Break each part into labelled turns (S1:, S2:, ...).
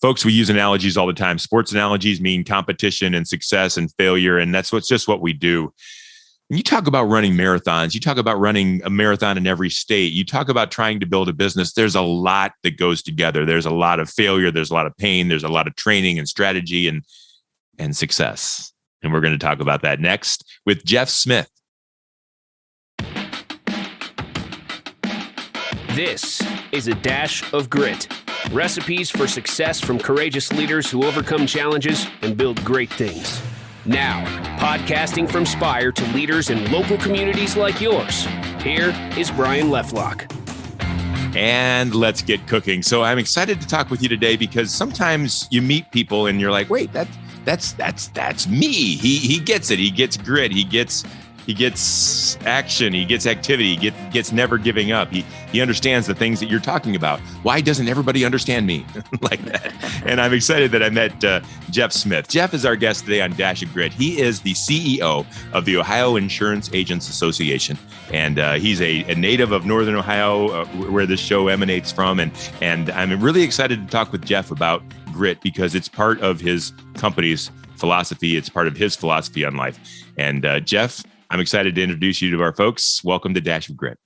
S1: Folks, we use analogies all the time. Sports analogies mean competition and success and failure. And that's just what we do. When you talk about running marathons, you talk about running a marathon in every state, you talk about trying to build a business, there's a lot that goes together. There's a lot of failure. There's a lot of pain. There's a lot of training and strategy and success. And we're going to talk about that next with Jeff Smith.
S2: This is A Dash of Grit. Recipes for success from courageous leaders who overcome challenges and build great things. Now, podcasting from Spire to leaders in local communities like yours, here is Brian Leflock.
S1: And let's get cooking. So I'm excited to talk with you today because sometimes you meet people and you're like, wait, that's me. He gets it. He gets grit. He gets action. He gets activity. He gets never giving up. He understands the things that you're talking about. Why doesn't everybody understand me like that? And I'm excited that I met Jeff Smith. Jeff is our guest today on Dash of Grit. He is the CEO of the Ohio Insurance Agents Association. And he's a native of Northern Ohio, where this show emanates from. And I'm really excited to talk with Jeff about grit because it's part of his company's philosophy. It's part of his philosophy on life. And Jeff, I'm excited to introduce you to our folks. Welcome to Dash of Grit.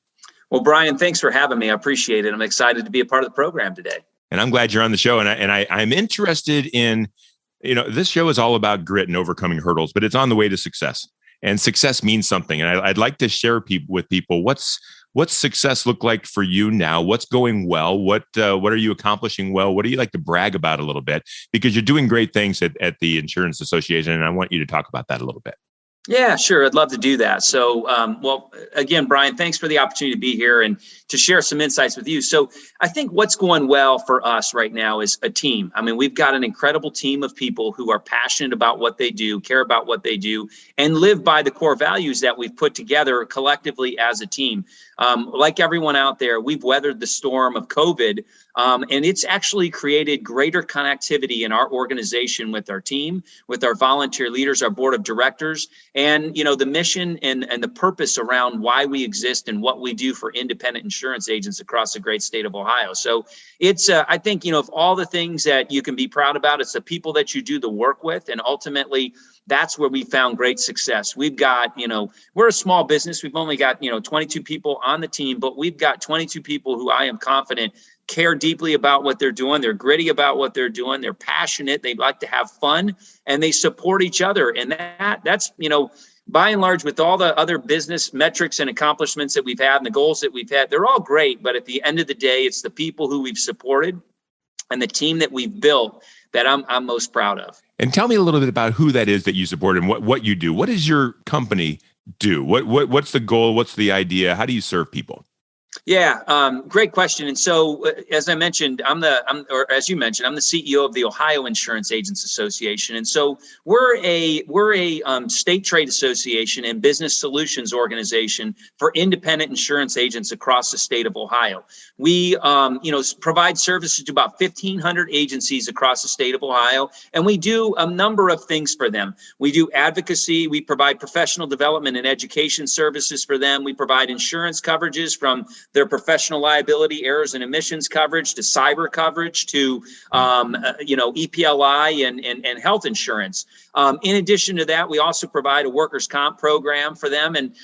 S3: Well, Brian, thanks for having me. I appreciate it. I'm excited to be a part of the program today.
S1: And I'm glad you're on the show. And I'm interested in, this show is all about grit and overcoming hurdles, but it's on the way to success. And success means something. And I'd like to share with people what's success look like for you now? What's going well? What are you accomplishing well? What do you like to brag about a little bit? Because you're doing great things at the Insurance Association, and I want you to talk about that a little bit.
S3: Yeah, sure. I'd love to do that. So, well, again, Brian, thanks for the opportunity to be here and to share some insights with you. So I think what's going well for us right now is a team. I mean, we've got an incredible team of people who are passionate about what they do, care about what they do, and live by the core values that we've put together collectively as a team. Like everyone out there, we've weathered the storm of COVID, and it's actually created greater connectivity in our organization with our team, with our volunteer leaders, our board of directors, and the mission and the purpose around why we exist and what we do for independent insurance agents across the great state of Ohio. So it's I think of all the things that you can be proud about, it's the people that you do the work with, and ultimately that's where we found great success. We've got, we're a small business. We've only got, 22 people on the team, but we've got 22 people who I am confident care deeply about what they're doing. They're gritty about what they're doing. They're passionate. They like to have fun, and they support each other. And that's, by and large, with all the other business metrics and accomplishments that we've had and the goals that we've had, they're all great. But at the end of the day, it's the people who we've supported and the team that we've built that I'm most proud of.
S1: And tell me a little bit about who that is that you support and what you do. What does your company do? What's the goal? What's the idea? How do you serve people?
S3: Yeah, great question. And so, as I mentioned, as you mentioned, I'm the CEO of the Ohio Insurance Agents Association. And so we're a state trade association and business solutions organization for independent insurance agents across the state of Ohio. We, provide services to about 1,500 agencies across the state of Ohio, and we do a number of things for them. We do advocacy. We provide professional development and education services for them. We provide insurance coverages from their professional liability, errors and emissions coverage to cyber coverage to, EPLI and health insurance. In addition to that, we also provide a workers' comp program for them. And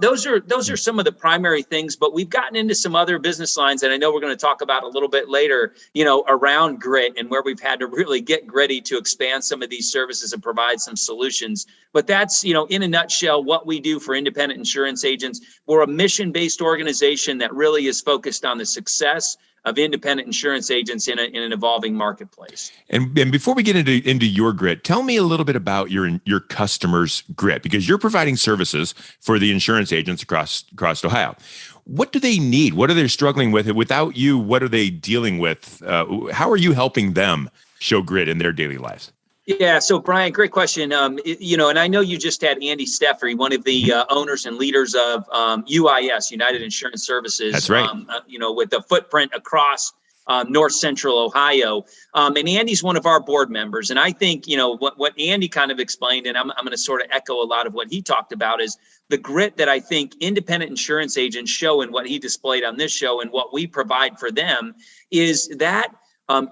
S3: those are some of the primary things, but we've gotten into some other business lines that I know we're going to talk about a little bit later, around grit and where we've had to really get gritty to expand some of these services and provide some solutions. But that's, in a nutshell, what we do for independent insurance agents. We're a mission-based organization that really is focused on the success of independent insurance agents in an evolving marketplace.
S1: And before we get into your grit, tell me a little bit about your customers' grit, because you're providing services for the insurance agents across Ohio. What do they need? What are they struggling with? Without you, what are they dealing with? How are you helping them show grit in their daily lives?
S3: Yeah. So, Brian, great question. And I know you just had Andy Steffery, one of the owners and leaders of UIS, United Insurance Services.
S1: That's right.
S3: With a footprint across North Central Ohio. And Andy's one of our board members. And I think, what Andy kind of explained, and I'm going to sort of echo a lot of what he talked about, is the grit that I think independent insurance agents show and what he displayed on this show and what we provide for them is that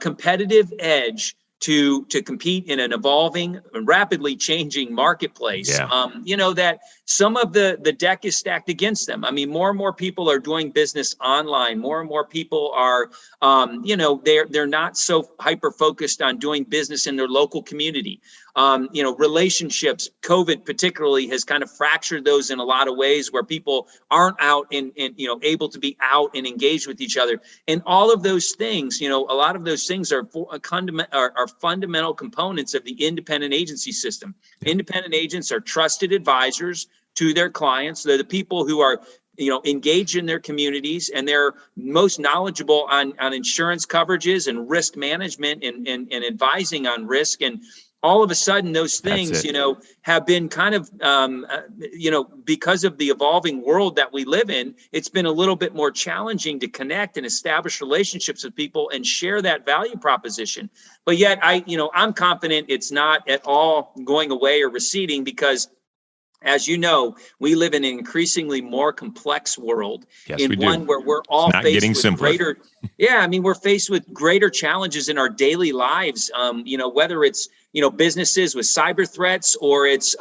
S3: competitive edge to compete in an evolving, rapidly changing marketplace. That some of the deck is stacked against them. I mean, more and more people are doing business online. More and more people are, they're not so hyper focused on doing business in their local community. Relationships, COVID particularly has kind of fractured those in a lot of ways where people aren't out and able to be out and engaged with each other. And all of those things, a lot of those things are fundamental components of the independent agency system. Independent agents are trusted advisors to their clients. They're the people who are engaged in their communities, and they're most knowledgeable on insurance coverages and risk management and advising on risk. And all of a sudden, those things, have been kind of, because of the evolving world that we live in, it's been a little bit more challenging to connect and establish relationships with people and share that value proposition. But yet, I'm confident it's not at all going away or receding, because as you know, we live in an increasingly more complex world, one where we're all faced with greater, we're faced with greater challenges in our daily lives. Whether it's, businesses with cyber threats, or it's,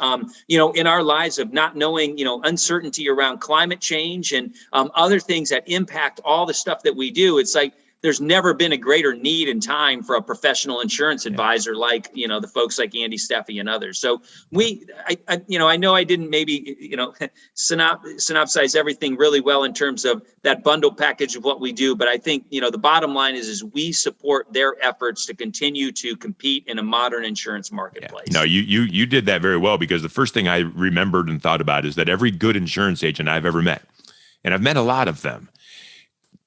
S3: in our lives of not knowing, uncertainty around climate change and other things that impact all the stuff that we do. It's like, there's never been a greater need and time for a professional insurance advisor like, the folks like Andy Steffi and others. So I know I didn't maybe, synopsize everything really well in terms of that bundle package of what we do. But I think, the bottom line is we support their efforts to continue to compete in a modern insurance marketplace.
S1: No, you did that very well, because the first thing I remembered and thought about is that every good insurance agent I've ever met, and I've met a lot of them,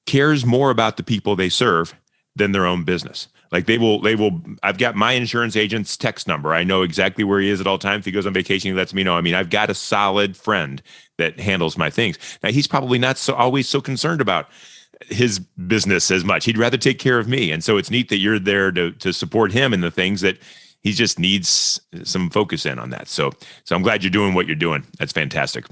S1: cares more about the people they serve than their own business. Like they will, I've got my insurance agent's text number. I know exactly where he is at all times. If he goes on vacation, he lets me know. I mean, I've got a solid friend that handles my things. Now, he's probably not always so concerned about his business as much. He'd rather take care of me. And so it's neat that you're there to support him in the things that he just needs some focus in on that. So I'm glad you're doing what you're doing. That's fantastic.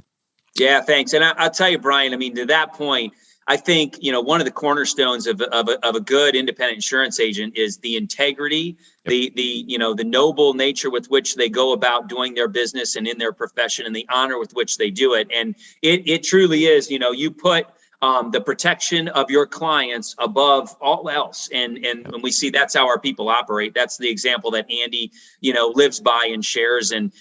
S1: Yeah,
S3: thanks. And I'll tell you, Brian, I mean, to that point, I think, one of the cornerstones of a good independent insurance agent is the integrity, the noble nature with which they go about doing their business and in their profession, and the honor with which they do it. And it truly is, you put the protection of your clients above all else. And when we see that's how our people operate, that's the example that Andy, lives by and shares. And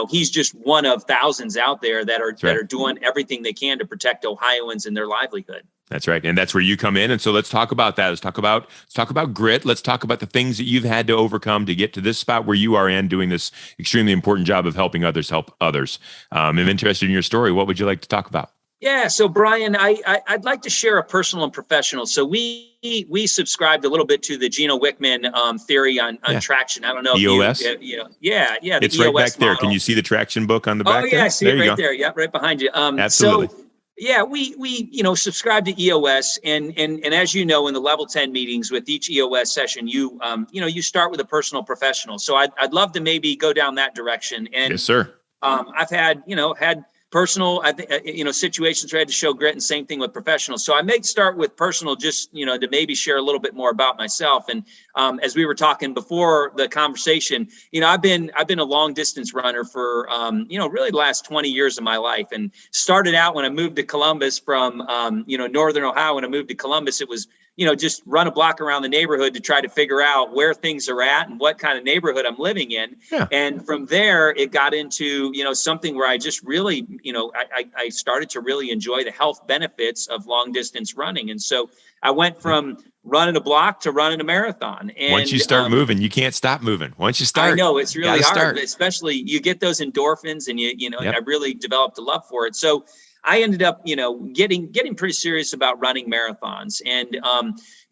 S3: he's just one of thousands out there that are doing everything they can to protect Ohioans and their livelihood.
S1: That's right. And that's where you come in. And so let's talk about that. Let's talk about grit. Let's talk about the things that you've had to overcome to get to this spot where you are in, doing this extremely important job of helping others help others. I'm interested in your story. What would you like to talk about?
S3: Yeah. So Brian, I'd like to share a personal and professional. So we subscribed a little bit to the Gino Wickman theory on traction. I don't know.
S1: EOS?
S3: If
S1: it's right back there. Can you see the traction book on the back?
S3: Oh yeah, I see it right there. Yep, right behind you.
S1: Absolutely.
S3: So yeah, we subscribe to EOS, and as you know, in the level 10 meetings with each EOS session, you start with a personal professional. So I'd love to maybe go down that direction. And
S1: yes, sir.
S3: I've had personal, situations where I had to show grit, and same thing with professional. So I may start with personal, just, to maybe share a little bit more about myself. And as we were talking before the conversation, I've been a long distance runner for, really the last 20 years of my life, and started out when I moved to Columbus from, Northern Ohio. When I moved to Columbus, it was, just run a block around the neighborhood to try to figure out where things are at and what kind of neighborhood I'm living in. Yeah. And from there, it got into, something where I just really, I started to really enjoy the health benefits of long distance running. And so I went from running a block to running a marathon. And
S1: once you start moving, you can't stop moving. Once you start,
S3: I know it's really hard, especially you get those endorphins, and I really developed a love for it. So I ended up, getting pretty serious about running marathons. And,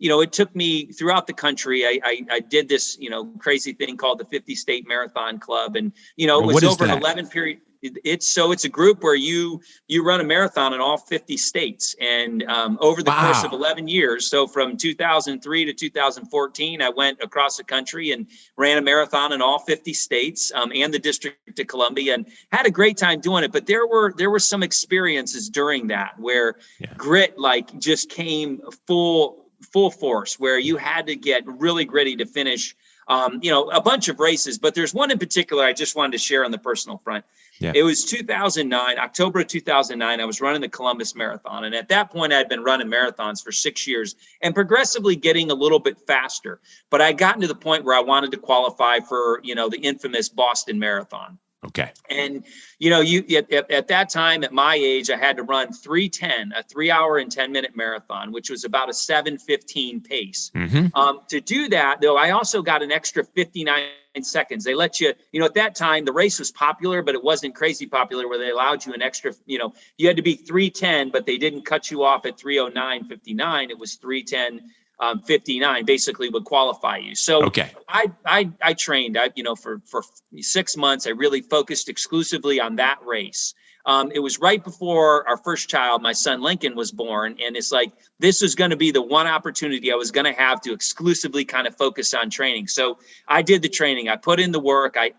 S3: it took me throughout the country. I did this, crazy thing called the 50 State Marathon Club. And, it was over an 11 period. It's a group where you run a marathon in all 50 states. And over the course of 11 years, so from 2003 to 2014, I went across the country and ran a marathon in all 50 states and the District of Columbia, and had a great time doing it. But there were some experiences during that where grit just came full full force, where you had to get really gritty to finish, a bunch of races. But there's one in particular I just wanted to share on the personal front.
S1: Yeah.
S3: It was 2009, October of 2009. I was running the Columbus Marathon. And at that point, I'd been running marathons for 6 years and progressively getting a little bit faster. But I gotten to the point where I wanted to qualify for, the infamous Boston Marathon.
S1: Okay.
S3: And, at that time, at my age, I had to run 3:10, a 3 hour and 10-minute marathon, which was about a 7:15 pace. To do that, though, I also got an extra 59 seconds. They let you, at that time, the race was popular, but it wasn't crazy popular, where they allowed you an extra, you had to be 3:10, but they didn't cut you off at 3:09:59. It was 3:10:59 basically would qualify you. So
S1: okay.
S3: I trained, for 6 months. I really focused exclusively on that race. It was right before our first child, my son Lincoln, was born. And it's like, this was going to be the one opportunity I was going to have to exclusively kind of focus on training. So I did the training. I put in the work. I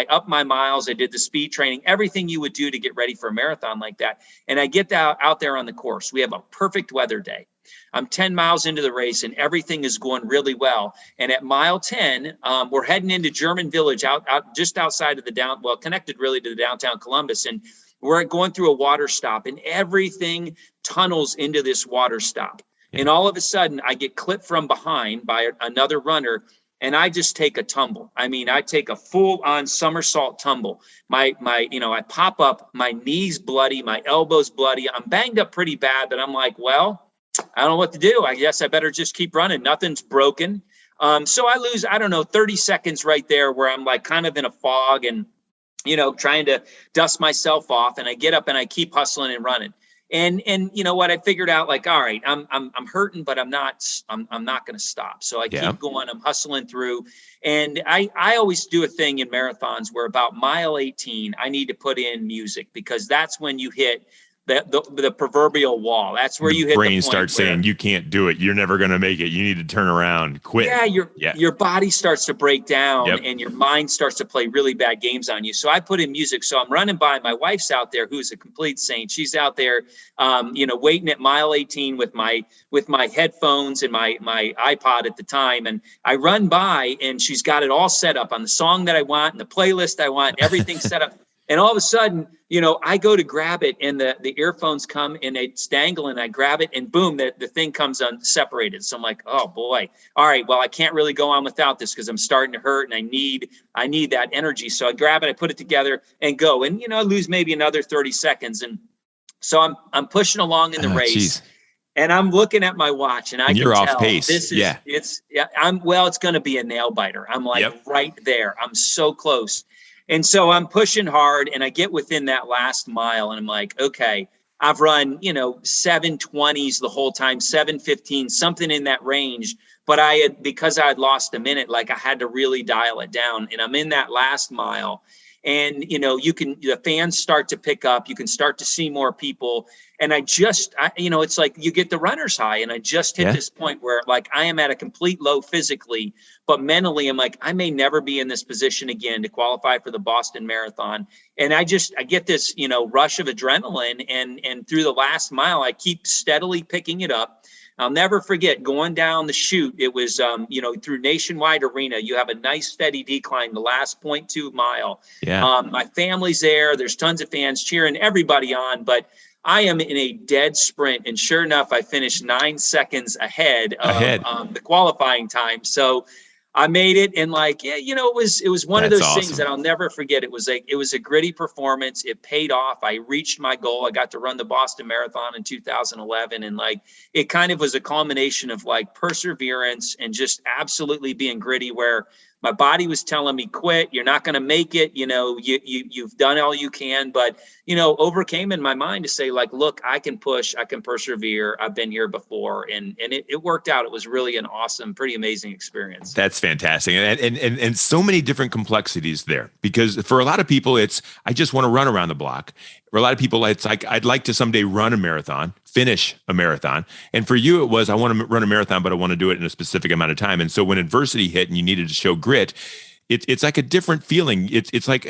S3: upped my miles. I did the speed training, everything you would do to get ready for a marathon like that. And I get out there on the course. We have a perfect weather day. I'm 10 miles into the race and everything is going really well. And at mile 10, we're heading into German Village out just outside of connected really to the downtown Columbus. And we're going through a water stop and everything tunnels into this water stop. Yeah. And all of a sudden I get clipped from behind by another runner and I just take a tumble. I mean, I take a full on somersault tumble. I pop up, my knees bloody, my elbows bloody. I'm banged up pretty bad, but I'm like, well, I don't know what to do. I guess I better just keep running. Nothing's broken. So I lose, 30 seconds right there where I'm like kind of in a fog and, trying to dust myself off. And I get up and I keep hustling and running. And you know what? I figured out like, all right, I'm hurting, but I'm not going to stop. So I keep going. I'm hustling through. And I always do a thing in marathons where about mile 18, I need to put in music because that's when you hit the proverbial wall. That's where you hit
S1: brain
S3: the
S1: starts saying you can't do it. You're never going to make it. You need to turn around, quit.
S3: Yeah, your body starts to break down and your mind starts to play really bad games on you. So I put in music. So I'm running by. My wife's out there, who's a complete saint. She's out there, waiting at mile 18 with my headphones and my iPod at the time. And I run by, and she's got it all set up on the song that I want and the playlist I want. Everything set up. And all of a sudden, I go to grab it and the earphones come and it's dangling. I grab it and boom, the thing comes separated. So I'm like, oh boy. All right, well, I can't really go on without this because I'm starting to hurt and I need that energy. So I grab it, I put it together and go. And, I lose maybe another 30 seconds. And so I'm pushing along in the race. Geez. And I'm looking at my watch and
S1: you're
S3: can
S1: off
S3: tell
S1: pace.
S3: It's going to be a nail biter. I'm like right there. I'm so close. And so I'm pushing hard and I get within that last mile and I'm like, okay, I've run, 7:20s the whole time, 7:15, something in that range. But because I had lost a minute, like I had to really dial it down. And I'm in that last mile and, the fans start to pick up, you can start to see more people. And it's like you get the runner's high and I just hit this point where like I am at a complete low physically, but mentally I'm like, I may never be in this position again to qualify for the Boston Marathon. And I get this, rush of adrenaline and through the last mile, I keep steadily picking it up. I'll never forget going down the chute. It was, through Nationwide Arena, you have a nice steady decline the last 0.2 mile. Yeah. My family's there. There's tons of fans cheering everybody on, but I am in a dead sprint. And sure enough, I finished 9 seconds ahead of the qualifying time. So I made it. And it was one of those things that I'll never forget. It was a gritty performance. It paid off. I reached my goal. I got to run the Boston Marathon in 2011. And it kind of was a culmination of perseverance and just absolutely being gritty where my body was telling me, quit, you're not going to make it. You've done all you can, but, overcame in my mind to say look, I can push, I can persevere. I've been here before. And it worked out. It was really an awesome, pretty amazing experience.
S1: That's fantastic. And so many different complexities there, because for a lot of people, I just want to run around the block. For a lot of people, it's like, I'd like to someday run a marathon, finish a marathon. And for you, it was, I want to run a marathon, but I want to do it in a specific amount of time. And so when adversity hit and you needed to show grit, it's like a different feeling. It's like,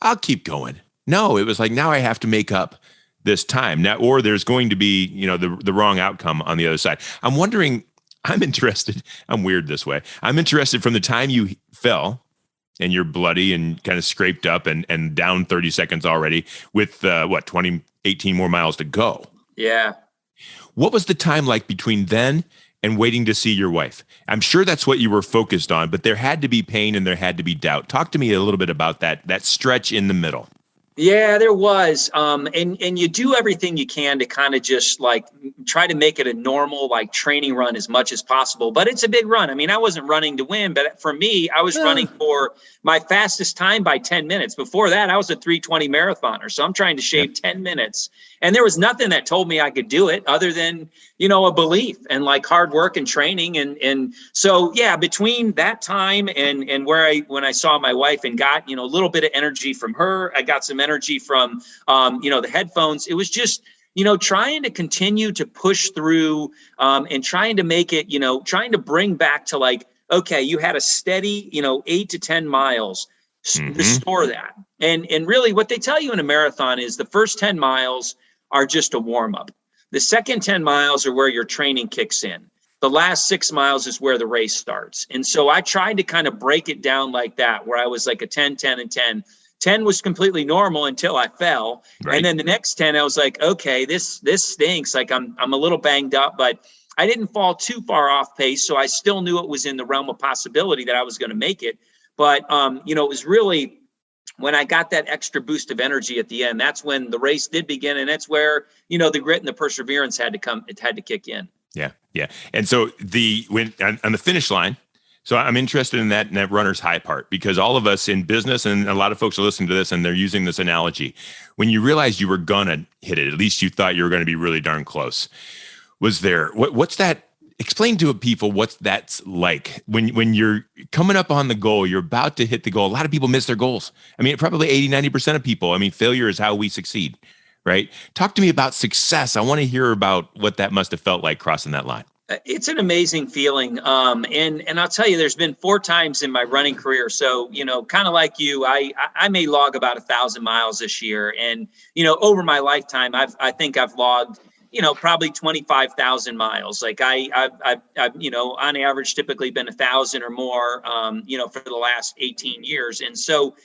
S1: I'll keep going. No, it was like, now I have to make up this time now, or there's going to be, the wrong outcome on the other side. I'm wondering, I'm interested. I'm weird this way. I'm interested from the time you fell and you're bloody and kind of scraped up and down 30 seconds already with 18 more miles to go.
S3: Yeah.
S1: What was the time like between then and waiting to see your wife? I'm sure that's what you were focused on, but there had to be pain and there had to be doubt. Talk to me a little bit about that stretch in the middle.
S3: Yeah, there was. And you do everything you can to kind of just like try to make it a normal like training run as much as possible. But it's a big run. I mean, I wasn't running to win, but for me, I was running for my fastest time by 10 minutes. Before that, I was a 3:20 marathoner. So I'm trying to shave 10 minutes. And there was nothing that told me I could do it other than, a belief and like hard work and training. And so, yeah, between that time and when I saw my wife and got, a little bit of energy from her, I got some energy from, the headphones. It was just, trying to continue to push through and trying to make it, trying to bring back to like, okay, you had a steady, 8 to 10 miles, restore that. And really what they tell you in a marathon is the first 10 miles are just a warm up. The second 10 miles are where your training kicks in. The last 6 miles is where the race starts. And so I tried to kind of break it down like that, where I was like a 10, 10, and 10. 10 was completely normal until I fell. Right. And then the next 10, I was like, okay, this stinks. Like I'm a little banged up, but I didn't fall too far off pace. So I still knew it was in the realm of possibility that I was going to make it. But, it was really when I got that extra boost of energy at the end, that's when the race did begin. And that's where, the grit and the perseverance had to kick in.
S1: Yeah. Yeah. And so when on the finish line, so I'm interested in that runner's high part, because all of us in business and a lot of folks are listening to this and they're using this analogy. When you realized you were going to hit it, at least you thought you were going to be really darn close. Was there, what's that? Explain to people what that's like when you're coming up on the goal, you're about to hit the goal. A lot of people miss their goals. I mean, probably 80-90% of people. I mean, failure is how we succeed, right? Talk to me about success. I want to hear about what that must have felt like crossing that line.
S3: It's an amazing feeling. And I'll tell you, there's been 4 times in my running career. So, kind of like you, I may log about 1,000 miles this year. And, over my lifetime, I think I've logged, probably 25,000 miles. Like I've on average, typically been 1,000 or more, for the last 18 years. And so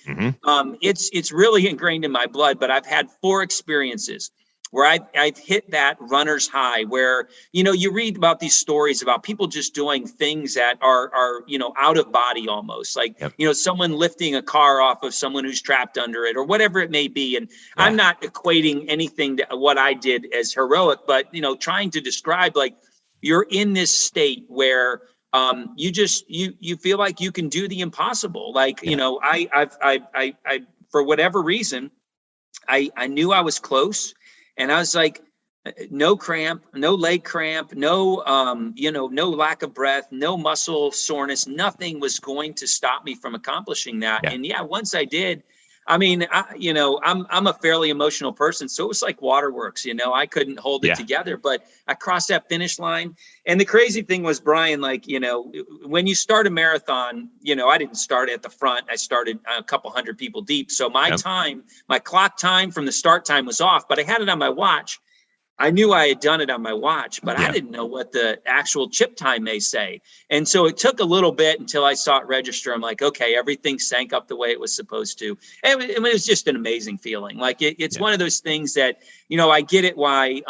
S3: it's really ingrained in my blood, but I've had 4 experiences where I've hit that runner's high where, you read about these stories about people just doing things that are out of body almost like, someone lifting a car off of someone who's trapped under it or whatever it may be. And I'm not equating anything to what I did as heroic, but, trying to describe like you're in this state where you feel like you can do the impossible. Like, I for whatever reason, I knew I was close. And I was like, no cramp, no leg cramp, no lack of breath, no muscle soreness. Nothing was going to stop me from accomplishing that. Yeah. And once I did, I mean, I'm a fairly emotional person. So it was like waterworks, I couldn't hold it together, but I crossed that finish line. And the crazy thing was, Brian, like, when you start a marathon, I didn't start at the front. I started a couple hundred people deep. So my clock time from the start time was off, but I had it on my watch. I knew I had done it on my watch, but I didn't know what the actual chip time may say. And so it took a little bit until I saw it register. I'm like, okay, everything sank up the way it was supposed to. And it was just an amazing feeling. Like it's one of those things that, I get it why,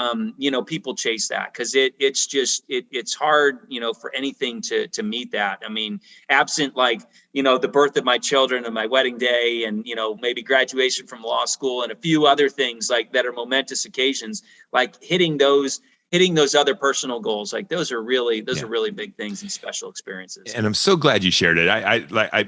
S3: people chase that because it's hard, for anything to meet that. I mean, absent like, the birth of my children and my wedding day and, maybe graduation from law school and a few other things like that are momentous occasions, like hitting those other personal goals. Like those are really big things and special experiences. And
S1: I'm so glad you shared it.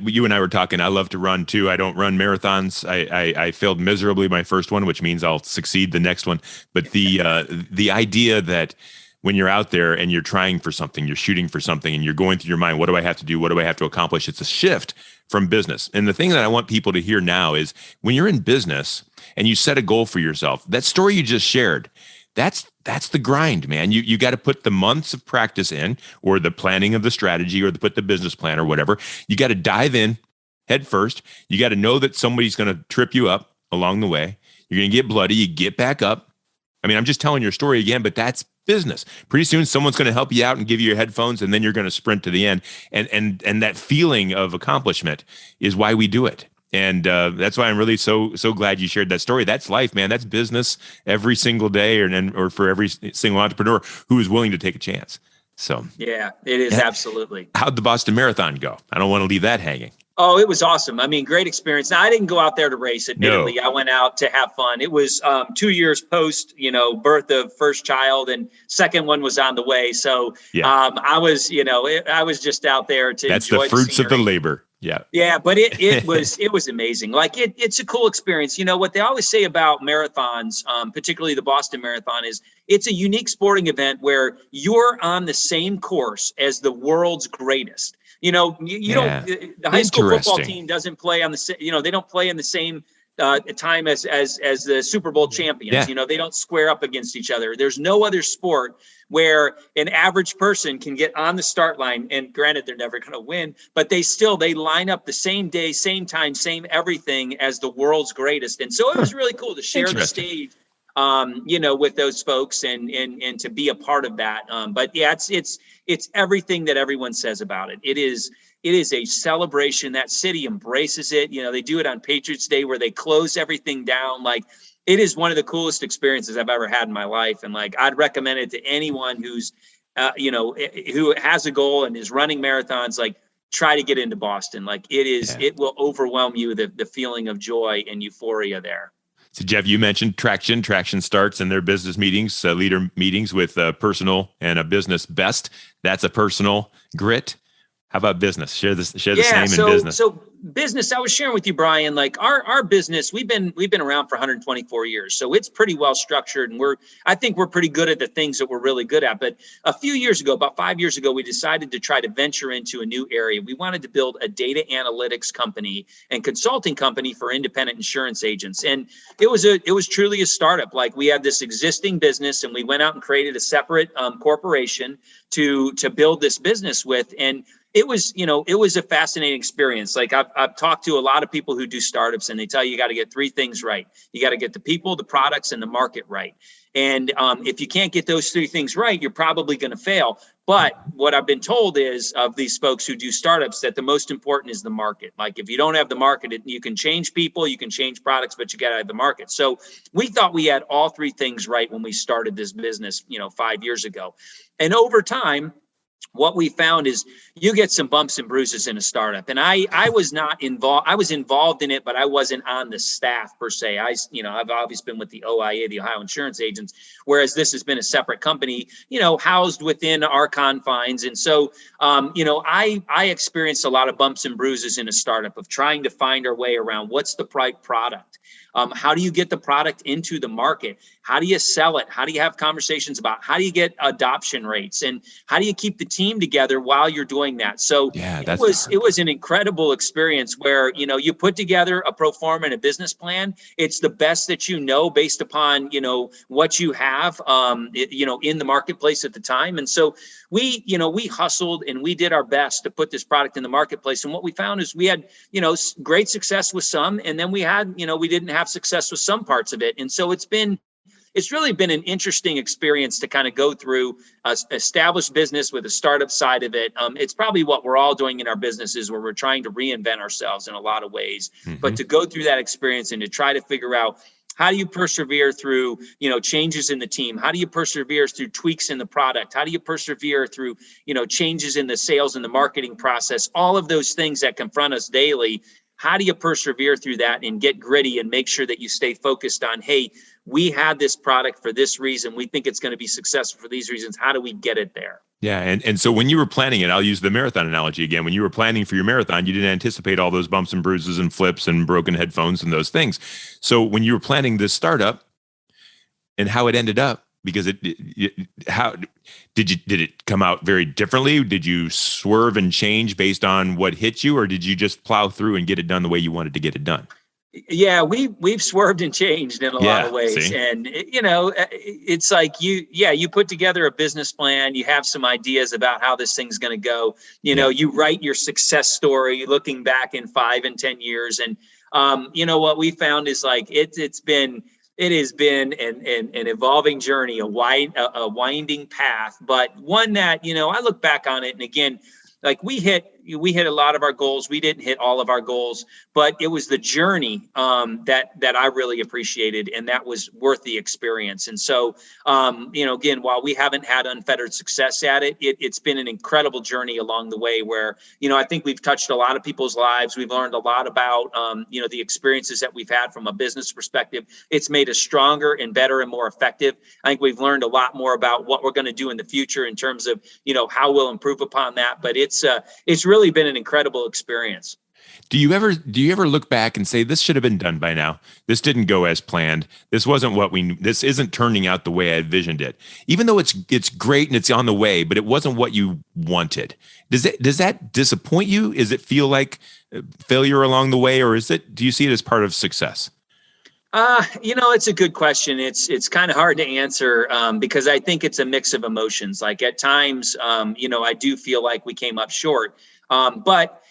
S1: You and I were talking, I love to run too. I don't run marathons. I failed miserably my first one, which means I'll succeed the next one. But the idea that when you're out there and you're trying for something, you're shooting for something and you're going through your mind, what do I have to do? What do I have to accomplish? It's a shift from business. And the thing that I want people to hear now is when you're in business and you set a goal for yourself, that story you just shared, that's the grind, man. You got to put the months of practice in or the planning of the strategy or put the business plan or whatever. You got to dive in head first. You got to know that somebody's going to trip you up along the way. You're going to get bloody. You get back up. I mean, I'm just telling your story again, but that's business. Pretty soon someone's going to help you out and give you your headphones, and then you're going to sprint to the end. And that feeling of accomplishment is why we do it. And that's why I'm really so glad you shared that story. That's life, man. That's business every single day, or for every single entrepreneur who is willing to take a chance. So
S3: yeah, it is absolutely.
S1: How'd the Boston Marathon go? I don't want to leave that hanging.
S3: Oh, it was awesome. I mean, great experience. Now, I didn't go out there to race, admittedly. No. I went out to have fun. It was 2 years post, birth of first child, and second one was on the way. So I was just out there to
S1: That's
S3: enjoy
S1: the fruits of the labor. Yeah.
S3: Yeah, but it was amazing. Like it's a cool experience. What they always say about marathons, particularly the Boston Marathon, is it's a unique sporting event where you're on the same course as the world's greatest. You don't, the high school football team doesn't play on the, they don't play in the same time as the Super Bowl champions. Yeah. They don't square up against each other. There's no other sport where an average person can get on the start line, and granted, they're never going to win, but they line up the same day, same time, same everything as the world's greatest. And so it was really cool to share the stage, with those folks and to be a part of that. But yeah, it's everything that everyone says about it. It is a celebration. That city embraces it. They do it on Patriots Day where they close everything down. Like, it is one of the coolest experiences I've ever had in my life. And I'd recommend it to anyone who's, who has a goal and is running marathons. Try to get into Boston. It will overwhelm you, the feeling of joy and euphoria there.
S1: So Jeff, you mentioned Traction. Traction starts in their business meetings, leader meetings with a personal and a business best. That's a personal grit. How about business? Share the same in business.
S3: So business, I was sharing with you, Brian, our business, we've been around for 124 years. So it's pretty well structured, and I think we're pretty good at the things that we're really good at. But a few years ago, about 5 years ago, we decided to try to venture into a new area. We wanted to build a data analytics company and consulting company for independent insurance agents. And it was truly a startup. We had this existing business, and we went out and created a separate corporation to build this business with. And it was a fascinating experience. I've talked to a lot of people who do startups, and they tell you got to get three things right. You got to get the people, the products, and the market right. And if you can't get those three things right, you're probably going to fail. But what I've been told is, of these folks who do startups, that the most important is the market. If you don't have the market, you can change people, you can change products, but you got to have the market. So we thought we had all three things right when we started this business, 5 years ago. And over time, what we found is you get some bumps and bruises in a startup. And I was not involved. I was involved in it, but I wasn't on the staff per se. I've always been with the OIA, the Ohio Insurance Agents, whereas this has been a separate company, housed within our confines. And so, I experienced a lot of bumps and bruises in a startup of trying to find our way around what's the right product. How do you get the product into the market? How do you sell it? How do you have conversations about how do you get adoption rates, and how do you keep the team together while you're doing that? So it was an incredible experience where, you put together a pro forma and a business plan. It's the best that based upon, what you have, in the marketplace at the time. And so we hustled and we did our best to put this product in the marketplace. And what we found is we had, great success with some, and then we had, we didn't have success with some parts of it. And so it's really been an interesting experience to kind of go through established business with a startup side of it. It's probably what we're all doing in our businesses, where we're trying to reinvent ourselves in a lot of ways, but to go through that experience and to try to figure out, how do you persevere through, changes in the team? How do you persevere through tweaks in the product? How do you persevere through, changes in the sales and the marketing process? All of those things that confront us daily. How do you persevere through that and get gritty and make sure that you stay focused on, hey, we had this product for this reason. We think it's going to be successful for these reasons. How do we get it there?
S1: Yeah. And so when you were planning it, I'll use the marathon analogy again. When you were planning for your marathon, you didn't anticipate all those bumps and bruises and flips and broken headphones and those things. So when you were planning this startup and how it ended up, because how did it come out very differently? Did you swerve and change based on what hit you, or did you just plow through and get it done the way you wanted to get it done?
S3: Yeah, we've swerved and changed in a lot of ways. See? And, it's like you put together a business plan, you have some ideas about how this thing's going to go, you write your success story looking back in 5 and 10 years. And, what we found is it's been it has been an evolving journey, a winding path, but one that, I look back on it, and again, like we hit a lot of our goals. We didn't hit all of our goals, but it was the journey that I really appreciated, and that was worth the experience. And so, again, while we haven't had unfettered success at it, it's been an incredible journey along the way where, I think we've touched a lot of people's lives. We've learned a lot about, the experiences that we've had from a business perspective. It's made us stronger and better and more effective. I think we've learned a lot more about what we're going to do in the future in terms of, how we'll improve upon that. But it's really been an incredible experience.
S1: Do you ever look back and say, this should have been done by now? This didn't go as planned. This isn't turning out the way I envisioned it. Even though it's great and it's on the way, but it wasn't what you wanted. Does that disappoint you? Does it feel like failure along the way, or do you see it as part of success?
S3: It's a good question. It's kind of hard to answer because I think it's a mix of emotions. Like at times, I do feel like we came up short. But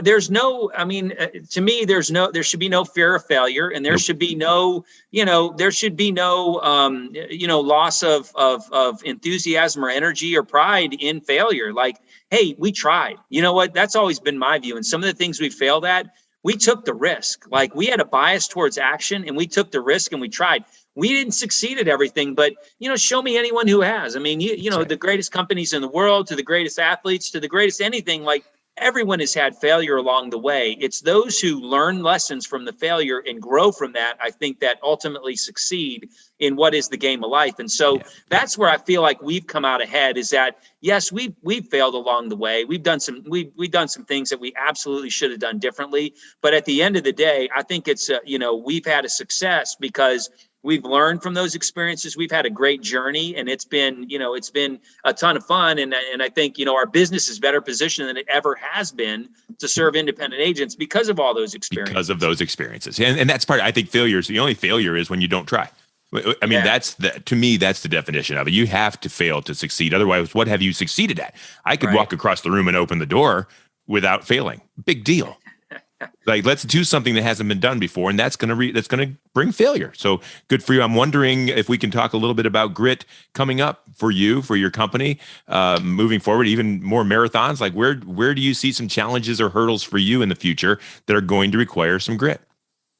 S3: there's no, to me, there should be no fear of failure, and there should be no, loss of enthusiasm or energy or pride in failure. Like, hey, we tried. You know what? That's always been my view. And some of the things we failed at, we took the risk. Like we had a bias towards action, and we took the risk and we tried. We didn't succeed at everything, but, show me anyone who has. Right. The greatest companies in the world, to the greatest athletes, to the greatest anything, like everyone has had failure along the way. It's those who learn lessons from the failure and grow from that, I think, that ultimately succeed in what is the game of life. And so that's where I feel like we've come out ahead, is that, yes, we've failed along the way. We've done some things that we absolutely should have done differently. But at the end of the day, I think it's, we've had a success because we've learned from those experiences. We've had a great journey, and it's been a ton of fun. And I think, our business is better positioned than it ever has been to serve independent agents because of all those experiences.
S1: Because of those experiences. And that's part, I think the only failure is when you don't try. To me, that's the definition of it. You have to fail to succeed. Otherwise, what have you succeeded at? I could walk across the room and open the door without failing. Big deal. Like, let's do something that hasn't been done before, and that's going to bring failure. So good for you. I'm wondering if we can talk a little bit about grit coming up for you, for your company, moving forward, even more marathons. Like, where do you see some challenges or hurdles for you in the future that are going to require some grit?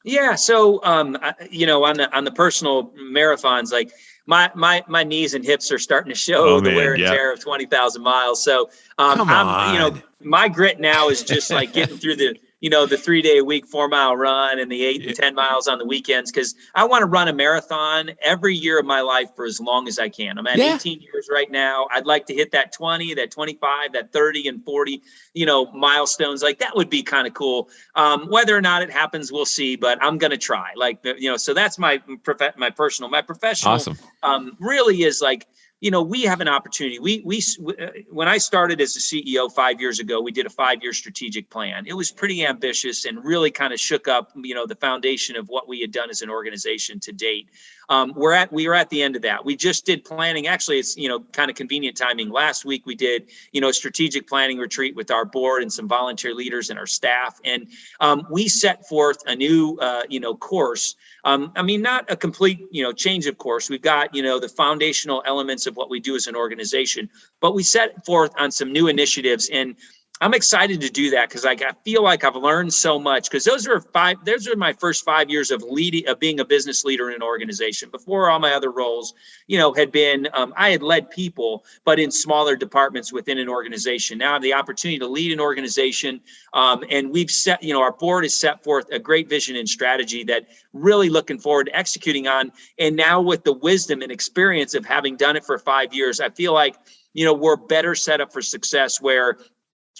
S3: Yeah. So, on the personal marathons, like my knees and hips are starting to show the wear and tear of 20,000 miles. So, my grit now is just like getting through the 3-day-a-week 4-mile run and the 8 and 10 miles on the weekends, because I want to run a marathon every year of my life for as long as I can. I'm at 18 years right now. I'd like to hit that 20, that 25, that 30 and 40, milestones. Like that would be kind of cool. Whether or not it happens, we'll see, but I'm going to try. Like, so that's my professional. My professional really is like, we have an opportunity. When I started as a CEO 5 years ago, we did a 5-year strategic plan. It was pretty ambitious and really kind of shook up, the foundation of what we had done as an organization to date. We are at the end of that. We just did planning. Actually, it's, kind of convenient timing. Last week, we did, a strategic planning retreat with our board and some volunteer leaders and our staff. And we set forth a new, course. Not a complete, change of course. We've got, the foundational elements of what we do as an organization, but we set forth on some new initiatives, and I'm excited to do that because I feel like I've learned so much, because those are my first 5 years of being a business leader in an organization. Before all my other roles, had been, I had led people, but in smaller departments within an organization. Now I have the opportunity to lead an organization. And we've set, our board has set forth a great vision and strategy that really looking forward to executing on. And now with the wisdom and experience of having done it for 5 years, I feel like, we're better set up for success, where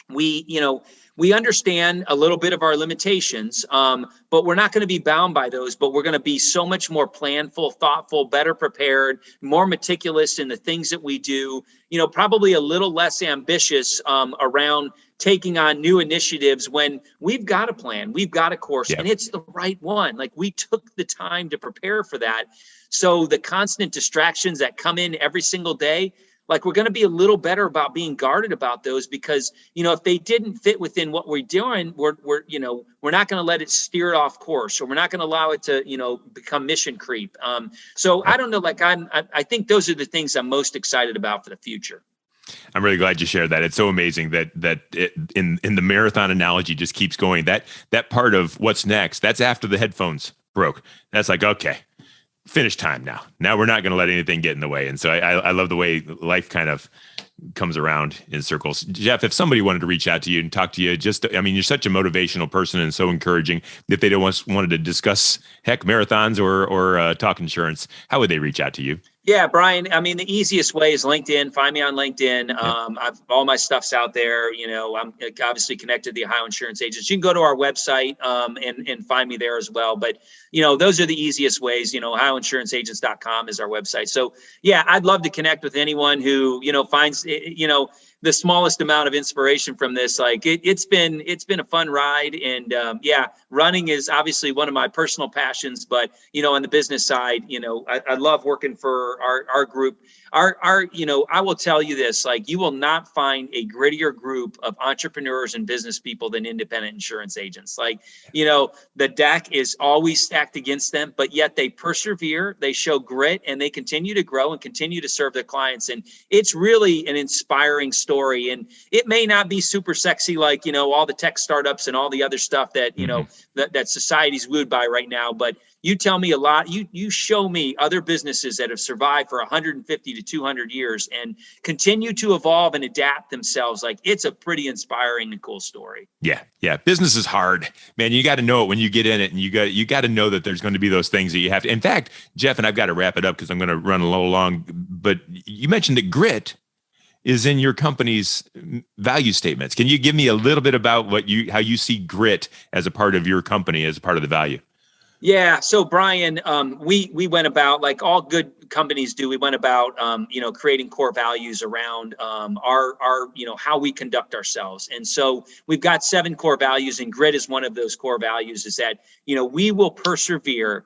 S3: we understand a little bit of our limitations, but we're not going to be bound by those, but we're going to be so much more planful, thoughtful, better prepared, more meticulous in the things that we do, probably a little less ambitious around taking on new initiatives when we've got a plan, we've got a course, and it's the right one. Like, we took the time to prepare for that. So the constant distractions that come in every single day, like we're going to be a little better about being guarded about those, because, if they didn't fit within what we're doing, we're not going to let it steer it off course, or we're not going to allow it to, become mission creep. So I don't know, like I think those are the things I'm most excited about for the future.
S1: I'm really glad you shared that. It's so amazing that in the marathon analogy just keeps going. That part of what's next, that's after the headphones broke. That's like, okay, finish time now. Now we're not going to let anything get in the way. And so I love the way life kind of comes around in circles. Jeff, if somebody wanted to reach out to you and talk to you, you're such a motivational person and so encouraging. If they wanted to discuss marathons or talk insurance, how would they reach out to you?
S3: Yeah, Brian, the easiest way is LinkedIn. Find me on LinkedIn. I've all my stuff's out there. I'm obviously connected to the Ohio Insurance Agents. You can go to our website and find me there as well. But, those are the easiest ways. OhioInsuranceAgents.com is our website. So, yeah, I'd love to connect with anyone who, finds, the smallest amount of inspiration from this. Like it's been a fun ride. And running is obviously one of my personal passions, but, on the business side, I love working for our group. I will tell you this, like you will not find a grittier group of entrepreneurs and business people than independent insurance agents. Like, the deck is always stacked against them, but yet they persevere, they show grit, and they continue to grow and continue to serve their clients. And it's really an inspiring story. And it may not be super sexy, like, all the tech startups and all the other stuff that, that society's wooed by right now. But you tell me a lot. You show me other businesses that have survived for 150 to 200 years and continue to evolve and adapt themselves. Like it's a pretty inspiring and cool story.
S1: Yeah. Business is hard, man. You got to know it when you get in it, and you got to know that there's going to be those things that you have to. In fact, Jeff, and I've got to wrap it up because I'm going to run a little long, but you mentioned that grit is in your company's value statements. Can you give me a little bit about how you see grit as a part of your company, as a part of the value?
S3: Yeah. So Brian, we went about, like all good companies do, we went about, creating core values around our how we conduct ourselves. And so we've got 7 core values, and grit is one of those core values, is that, we will persevere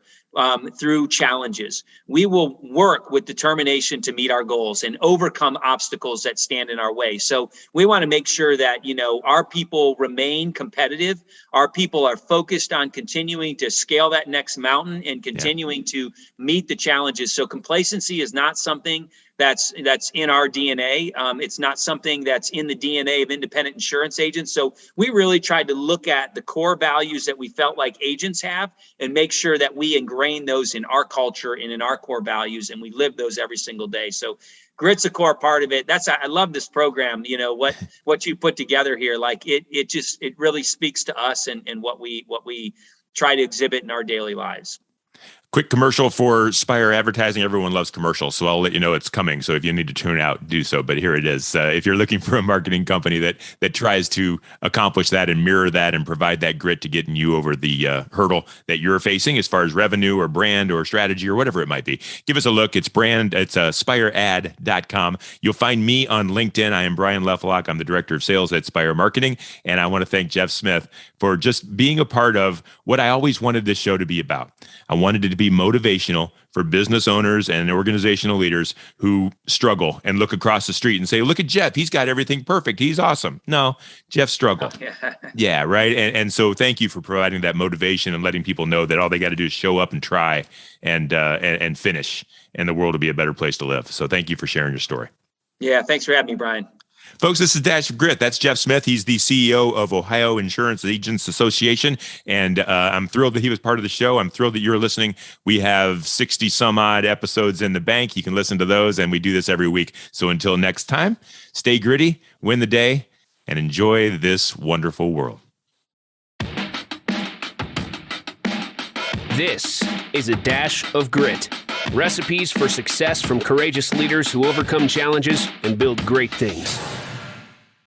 S3: through challenges. We will work with determination to meet our goals and overcome obstacles that stand in our way. So we want to make sure that, our people remain competitive. Our people are focused on continuing to scale that next mountain and continuing to meet the challenges. So complacency is not something that's in our DNA. It's not something that's in the DNA of independent insurance agents. So we really tried to look at the core values that we felt like agents have and make sure that we ingrain those in our culture and in our core values, and we live those every single day. So grit's a core part of it. I love this program. What you put together here, like it really speaks to us and what we try to exhibit in our daily lives.
S1: Quick commercial for Spire Advertising. Everyone loves commercials, so I'll let you know it's coming. So if you need to tune out, do so. But here it is. If you're looking for a marketing company that tries to accomplish that and mirror that and provide that grit to getting you over the hurdle that you're facing as far as revenue or brand or strategy or whatever it might be, give us a look. It's spiread.com. You'll find me on LinkedIn. I am Brian Lefelock. I'm the Director of Sales at Spire Marketing. And I want to thank Jeff Smith for just being a part of what I always wanted this show to be about. I wanted it to be motivational for business owners and organizational leaders who struggle and look across the street and say, look at Jeff, he's got everything perfect, he's awesome. No, Jeff struggled. Yeah, right. And so thank you for providing that motivation and letting people know that all they got to do is show up and try and finish, and the world will be a better place to live. So thank you for sharing your story. Yeah,
S3: thanks for having me, Brian.
S1: Folks, this is Dash of Grit. That's Jeff Smith. He's the CEO of Ohio Insurance Agents Association. And I'm thrilled that he was part of the show. I'm thrilled that you're listening. We have 60 some odd episodes in the bank. You can listen to those, and we do this every week. So until next time, stay gritty, win the day, and enjoy this wonderful world.
S2: This is a Dash of Grit. Recipes for success from courageous leaders who overcome challenges and build great things.